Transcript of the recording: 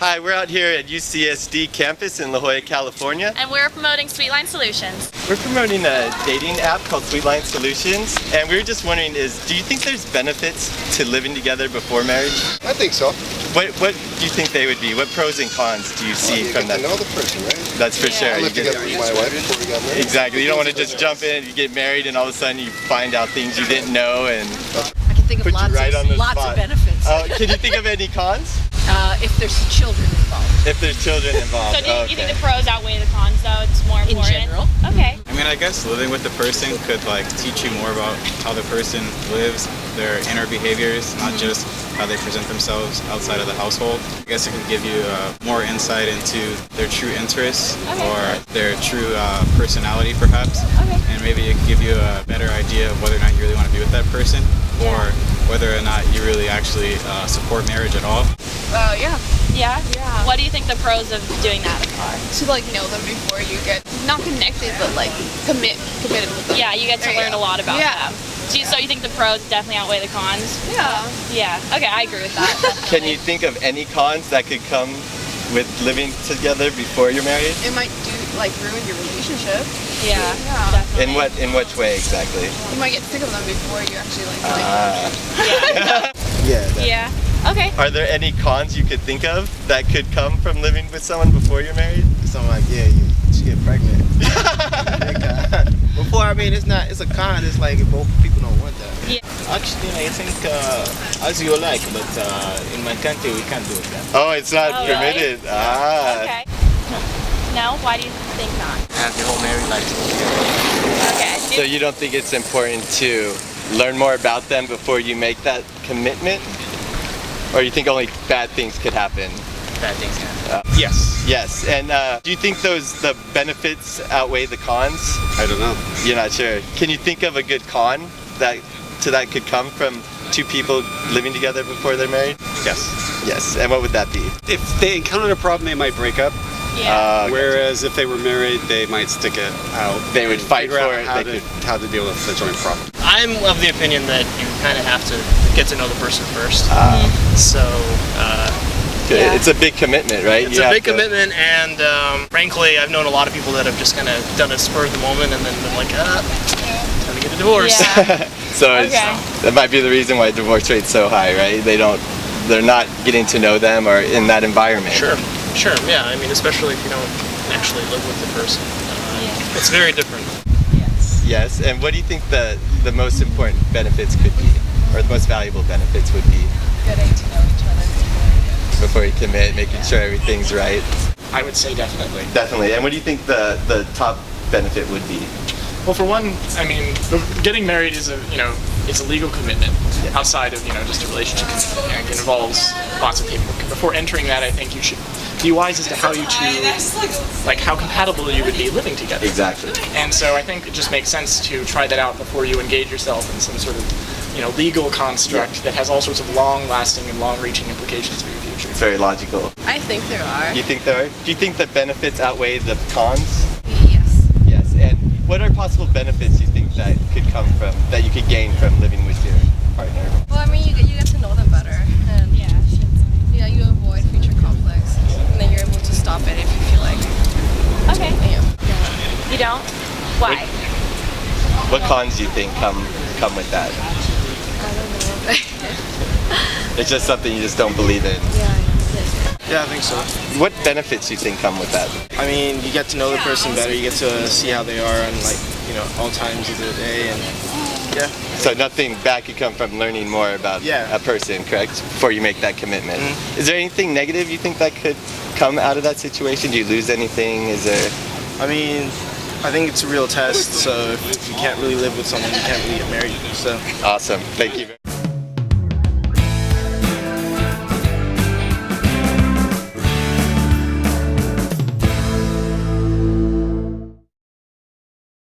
Hi, we're out here at UCSD campus in La Jolla, California. And we're promoting Sweetline Solutions. We're promoting a dating app called Sweetline Solutions, and we were just wondering do you think there's benefits to living together before marriage? I think so. What do you think they would be? What pros and cons do you see from that? You know the person, right? That's for sure. I lived together with my wife before we got married. Exactly. You don't want to just jump in, you get married, and all of a sudden you find out things you didn't know, and I can think of lots spot. of benefits. Can you think of any cons? If there's children involved. If there's children involved. So do you think the pros outweigh the cons though? It's more important? In general. Okay. I mean, I guess living with the person could teach you more about how the person lives, their inner behaviors, not just how they present themselves outside of the household. I guess it can give you more insight into their true interests or their true personality perhaps. Okay. And maybe it can give you a better idea of whether or not you really want to be with that person or whether or not you really actually support marriage at all. Yeah? What do you think the pros of doing that are? To know them before you get not connected but committed with them. Yeah, you get to learn a lot about them. So you think the pros definitely outweigh the cons? Yeah. Okay, I agree with that. Can you think of any cons that could come with living together before you're married? It might ruin your relationship. Yeah. Definitely. In which way exactly? You might get sick of them before you actually Yeah. Okay. Are there any cons you could think of that could come from living with someone before you're married? Something you should get pregnant. Before, it's a con. It's if both people don't want that. Yeah. Actually, I think as you like, but in my country we can't do that. Oh, it's not permitted. Really? Okay. No? Why do you think not? Have your whole married life together. Okay. So you don't think it's important to learn more about them before you make that commitment? Or you think only bad things could happen? Bad things happen. Yes. Yes. And do you think the benefits outweigh the cons? I don't know. You're not sure. Can you think of a good con that could come from two people living together before they're married? Yes. Yes. And what would that be? If they encountered a problem, they might break up. Yeah. Whereas if they were married, they might stick it out. They would fight for it. How to deal with the joint problem. I'm of the opinion that you kind of have to get to know the person first. It's a big commitment, right? It's a big commitment, and frankly, I've known a lot of people that have just kind of done it spur of the moment and then been like, time to get a divorce. Yeah. So that might be the reason why divorce rate's so high, right? They're not getting to know them or in that environment. Sure, yeah. Especially if you don't actually live with the person. It's very different. Yes, and what do you think the most important benefits could be, or the most valuable benefits would be? getting to know each other before you commit, making sure everything's right. I would say definitely. Definitely. And what do you think the top benefit would be? Well, for one, getting married is it's a legal commitment outside of just a relationship. It involves lots of people. Before entering that, I think you should be wise as to how you two, how compatible you would be living together. Exactly. And so I think it just makes sense to try that out before you engage yourself in some sort of legal construct that has all sorts of long-lasting and long-reaching implications for your future. It's very logical. I think there are. You think there are? Do you think the benefits outweigh the cons? Yes. Yes. And what are possible benefits you think that you could gain from living with your partner? Well, you get to know them better, and you avoid future conflicts, and then you're able to stop it if you feel like. Okay. Yeah. You don't? Why? What cons do you think come with that? I don't know. It's just something you just don't believe in. Yeah, I think so. What benefits do you think come with that? You get to know the person better. You get to see how they are on all times of the day, and So nothing bad could come from learning more about a person, correct? Before you make that commitment. Mm-hmm. Is there anything negative you think that could come out of that situation? Do you lose anything? Is there? I think it's a real test. So if you can't really live with someone, you can't really get married. So Awesome. Thank you.